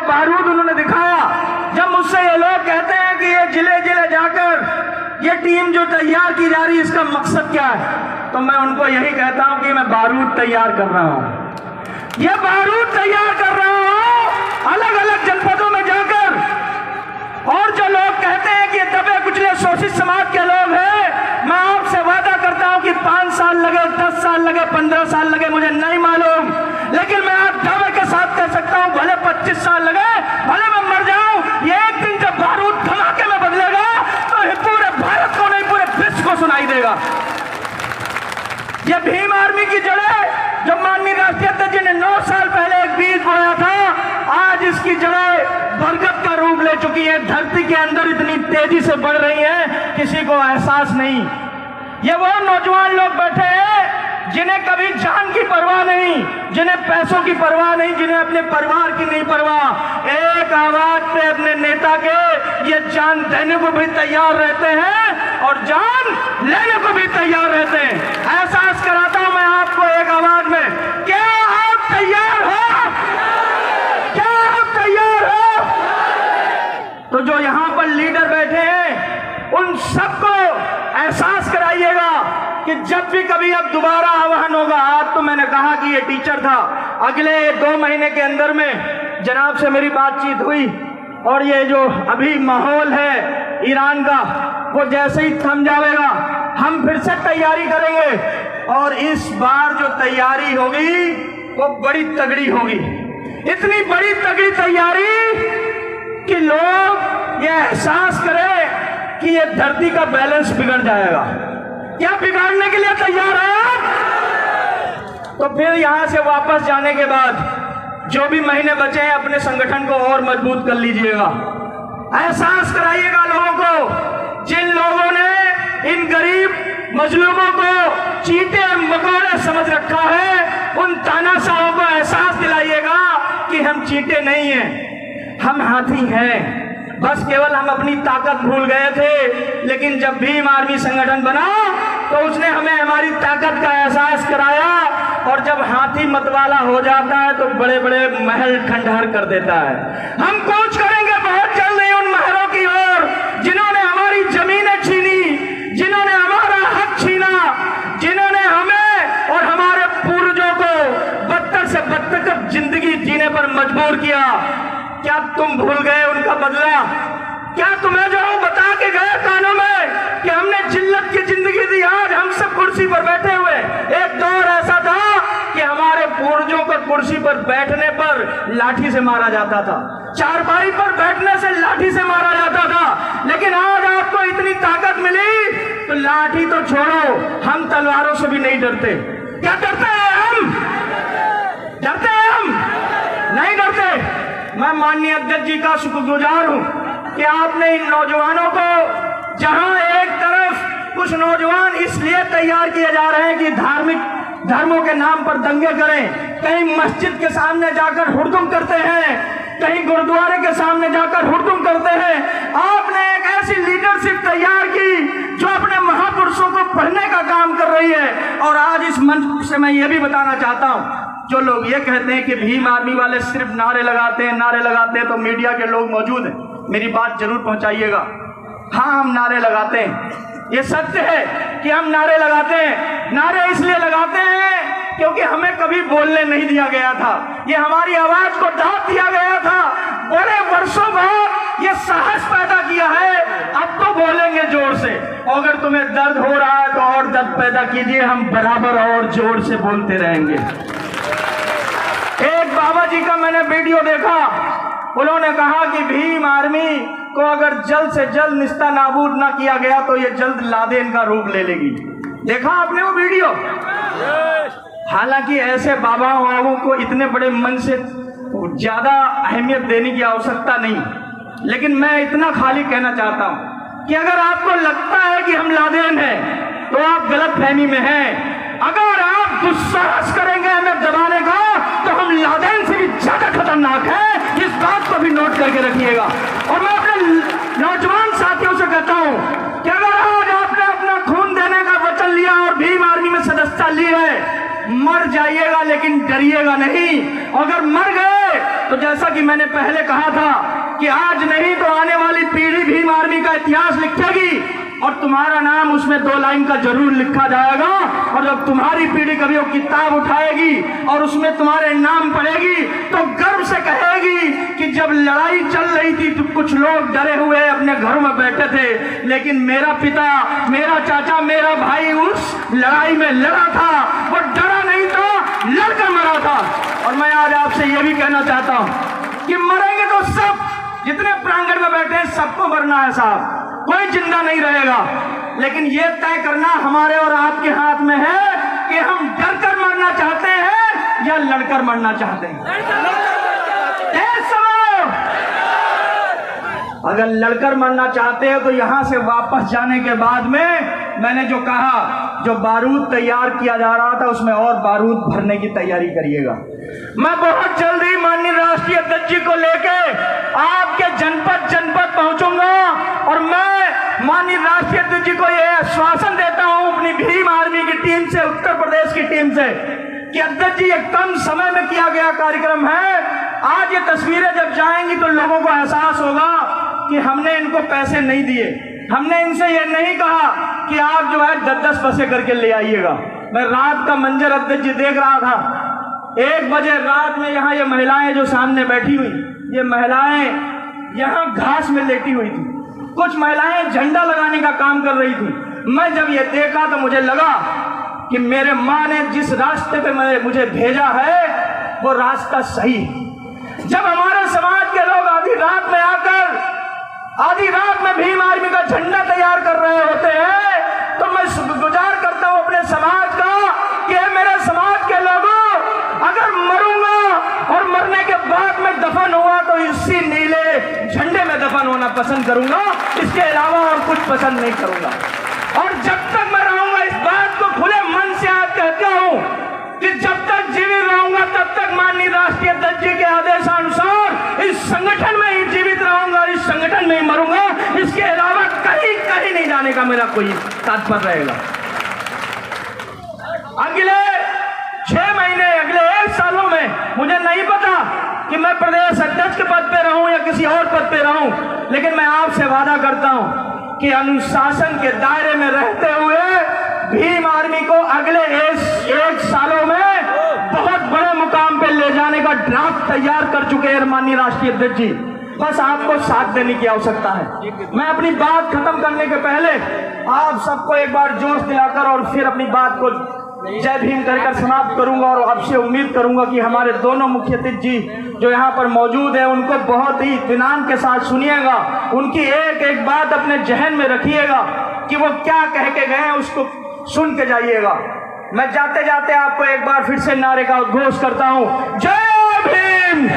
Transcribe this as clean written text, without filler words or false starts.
बारूद उन्होंने दिखाया। जब मुझसे ये लोग कहते हैं कि ये जिले जिले जाकर ये टीम जो तैयार की जा रही है इसका मकसद क्या है, तो मैं उनको यही कहता हूं कि मैं बारूद तैयार कर रहा हूं। ये बारूद तैयार कर रहा हूं अलग अलग जनपदों में जाकर। और जो लोग कहते हैं कि दबे कुचले शोषित समाज के लोग हैं, मैं आपसे वादा करता हूं कि 5 साल लगे, 10 साल लगे, 15 साल लगे, मुझे नहीं मालूम, लेकिन मैं आप दावे के साथ कह सकता हूं भले 25 साल लगे, भले मैं मर जाऊं, ये एक दिन जब बारूद धमाके में बदलेगा तो पूरे भारत को नहीं पूरे विश्व को सुनाई देगा। ये भीम आर्मी की जड़ें जो माननीय राष्ट्रीय अध्यक्ष जी ने 9 साल पहले एक बीज बोया था, आज इसकी जड़ें बरगद का रूप ले चुकी है, धरती के अंदर इतनी तेजी से बढ़ रही है किसी को एहसास नहीं। ये वो नौजवान लोग बैठे हैं जिन्हें कभी जान की परवाह नहीं, जिन्हें पैसों की परवाह नहीं, जिन्हें अपने परिवार की नहीं परवाह, एक आवाज पे अपने नेता के ये जान देने को भी तैयार रहते हैं और जान लेने को भी तैयार रहते हैं। एहसास कराता हूं मैं आपको एक आवाज में, क्या आप तैयार हो? क्या आप तैयार हो? तो जो यहां पर लीडर बैठे हैं उन सबको एहसास कराइएगा कि जब भी कभी अब दोबारा आह्वान होगा, आज तो मैंने कहा कि ये टीचर था, अगले 2 महीने के अंदर में जनाब से मेरी बातचीत हुई और ये जो अभी माहौल है ईरान का वो जैसे ही थम जाएगा हम फिर से तैयारी करेंगे और इस बार जो तैयारी होगी वो बड़ी तगड़ी होगी। इतनी बड़ी तगड़ी तैयारी कि लोग ये एहसास करें कि ये धरती का बैलेंस बिगड़ जाएगा। क्या बिगाड़ने के लिए तैयार है? तो फिर यहां से वापस जाने के बाद जो भी महीने बचे हैं अपने संगठन को और मजबूत कर लीजिएगा। एहसास कराइएगा लोगों को, जिन लोगों ने इन गरीब मजलूमों को चीटे मकोड़े समझ रखा है, उन तानाशाहों को एहसास दिलाइएगा कि हम चीटे नहीं हैं, हम हाथी हैं। बस केवल हम अपनी ताकत भूल गए थे, लेकिन जब भीम आर्मी संगठन बना तो उसने हमें हमारी ताकत का एहसास कराया और जब हाथी मतवाला हो जाता है तो बड़े बड़े महल खंडहर कर देता है। हम कूच करेंगे बहुत जल्दी उन महलों की ओर जिन्होंने हमारी जमीनें छीनी, जिन्होंने हमारा हक छीना, जिन्होंने हमें और हमारे पूर्वजों को बदतर से बदतर जिंदगी जीने पर मजबूर किया। क्या तुम भूल गए उनका बदला? क्या तुम्हें जो बता के गए कानों में कि हमने जिल्लत की जिंदगी दी, आज हम सब कुर्सी पर बैठे हुए। एक दौर ऐसा था कि हमारे पूर्वजों को कुर्सी पर बैठने पर लाठी से मारा जाता था, चारपाई पर बैठने से लाठी से मारा जाता था, लेकिन आज आपको इतनी ताकत मिली तो लाठी तो छोड़ो, हम तलवारों से भी नहीं डरते। क्या डरते हैं हम? डरते हैं हम? नहीं डरते। मैं माननीय अध्यक्ष जी का शुक्रगुजार हूं कि आपने इन नौजवानों को, जहां एक तरफ कुछ नौजवान इसलिए तैयार किए जा रहे हैं कि धार्मिक धर्मों के नाम पर दंगे करें, कहीं मस्जिद के सामने जाकर हुड़दुम करते हैं, कहीं गुरुद्वारे के सामने जाकर हुड़दुम करते हैं, आपने एक ऐसी लीडरशिप तैयार की जो अपने महापुरुषों को पढ़ने का काम कर रही है। और आज इस मंच से मैं ये भी बताना चाहता हूं, जो लोग ये कहते हैं कि भीम आर्मी वाले सिर्फ नारे लगाते हैं, तो मीडिया के लोग मौजूद हैं, मेरी बात जरूर पहुंचाइएगा। हाँ, हम नारे लगाते हैं, ये सत्य है कि हम नारे लगाते हैं। नारे इसलिए लगाते हैं क्योंकि हमें कभी बोलने नहीं दिया गया था, ये हमारी आवाज को दाब दिया गया था। बड़े वर्षों बाद ये साहस पैदा किया है, अब तो बोलेंगे जोर से। अगर तुम्हें दर्द हो रहा है तो और दर्द पैदा कीजिए, हम बराबर और जोर से बोलते रहेंगे। एक बाबा जी का मैंने वीडियो देखा, उन्होंने कहा कि भीम आर्मी को अगर जल्द से जल्द निस्ता नाबूद ना किया गया तो ये जल्द लादेन का रूप ले लेगी। देखा आपने वो वीडियो? हालांकि ऐसे बाबाओं को इतने बड़े मन से ज्यादा अहमियत देने की आवश्यकता नहीं, लेकिन मैं इतना खाली कहना चाहता हूं कि अगर आपको लगता है कि हम लादेन हैं तो आप गलत फहमी में हैं। अगर आप दुस्साहस करेंगे हमें दबाने का तो हम लादेन से भी ज्यादा खतरनाक है, इस बात को भी नोट करके रखिएगा। और मैं अपने नौजवान साथियों से कहता हूं कि अगर आज आपने अपना खून देने का वचन लिया और भीम आर्मी में सदस्यता ली है, मर जाइएगा लेकिन डरिएगा नहीं। अगर मर गए तो जैसा कि मैंने पहले कहा था कि आज नहीं तो आने वाली पीढ़ी भीम आर्मी का इतिहास लिखेगी और तुम्हारा नाम उसमें 2 लाइन का जरूर लिखा जाएगा। और जब तुम्हारी पीढ़ी कभी वो किताब उठाएगी और उसमें तुम्हारे नाम पढ़ेगी तो गर्व से कहेगी कि जब लड़ाई चल रही थी तो कुछ लोग डरे हुए अपने घरों में बैठे थे, लेकिन मेरा पिता, मेरा चाचा, मेरा भाई उस लड़ाई में लड़ा था, वो डरा नहीं था, लड़कर मरा था। और मैं आज आपसे ये भी कहना चाहता हूं कि मरेंगे तो सब, जितने प्रांगण में बैठे हैं सबको मरना है साहब, कोई जिंदा नहीं रहेगा। लेकिन ये तय करना हमारे और आपके हाथ में है कि हम डरकर मरना चाहते हैं या लड़कर मरना चाहते हैं। अगर लड़कर मरना चाहते हो तो यहां से वापस जाने के बाद में मैंने जो कहा, जो बारूद तैयार किया जा रहा था उसमें और बारूद भरने की तैयारी करिएगा। मैं बहुत जल्दी माननीय राष्ट्रीय अध्यक्ष जी को लेके आपके जनपद जनपद पहुंचूंगा और मैं माननीय राष्ट्रीय अध्यक्ष जी को यह आश्वासन देता हूं अपनी भीम आर्मी की टीम से, उत्तर प्रदेश की टीम से, कि अध्यक्ष जी ये कम समय में किया गया कार्यक्रम है। आज ये तस्वीरें जब जाएंगी तो लोगों को एहसास होगा कि हमने इनको पैसे नहीं दिए, हमने इनसे ये नहीं कहा कि आप जो है 10-10 पैसे करके ले आइएगा। मैं रात का मंजर अध्यक्ष जी देख रहा था, 1 बजे रात में यहाँ ये महिलाएं जो सामने बैठी हुई, ये महिलाएं यहाँ घास में लेटी हुई थी, कुछ महिलाएं झंडा लगाने का काम कर रही थी। मैं जब ये देखा तो मुझे लगा कि मेरे माँ ने जिस रास्ते पे मुझे भेजा है वो रास्ता सही है। जब हमारे समाज के लोग आधी रात में आकर आधी रात में भीम आर्मी का झंडा तैयार कर रहे होते हैं तो मैं गुजार करता हूं अपने समाज का कि मेरे समाज के लोगों, अगर मरूंगा और मरने के बाद में दफन हुआ तो इसी नीले झंडे में दफन होना पसंद करूंगा, इसके अलावा और कुछ पसंद नहीं करूंगा। और जब तक मैं रहूंगा इस बात को खुले मन से आज कहता हूं कि जब तक जीवित रहूंगा तब तक माननीय राष्ट्रीय अध्यक्ष जी के आदेशानुसार इस संगठन में ही जीवित रहूंगा, इस संगठन में ही मरूंगा, इसके अलावा कहीं कहीं नहीं जाने का मेरा कोई तात्पर्य रहेगा। अगले 6 महीने, अगले 1 सालों में मुझे नहीं पता कि मैं प्रदेश अध्यक्ष के पद पे रहूं या किसी और पद पे रहूं, लेकिन मैं आपसे वादा करता हूं कि अनुशासन के दायरे में रहते हुए भीम आर्मी को अगले 1 सालों में बहुत बड़े मुकाम पे ले जाने का ड्राफ्ट तैयार कर चुके हैं माननीय राष्ट्रीय अध्यक्ष जी। बस आपको साथ देने की आवश्यकता है। मैं अपनी बात खत्म करने के पहले आप सबको एक बार जोश दिलाकर और फिर अपनी बात को जय भीम कहकर समाप्त करूंगा और आपसे उम्मीद करूंगा कि हमारे दोनों मुख्य अतिथि जी जो यहाँ पर मौजूद है उनको बहुत ही इत्मीनान के साथ सुनिएगा, उनकी एक एक बात अपने जहन में रखिएगा कि वो क्या कह के गए हैं, उसको सुन के जाइएगा। मैं जाते जाते आपको एक बार फिर से नारे का उद्घोष करता हूं, जय भीम।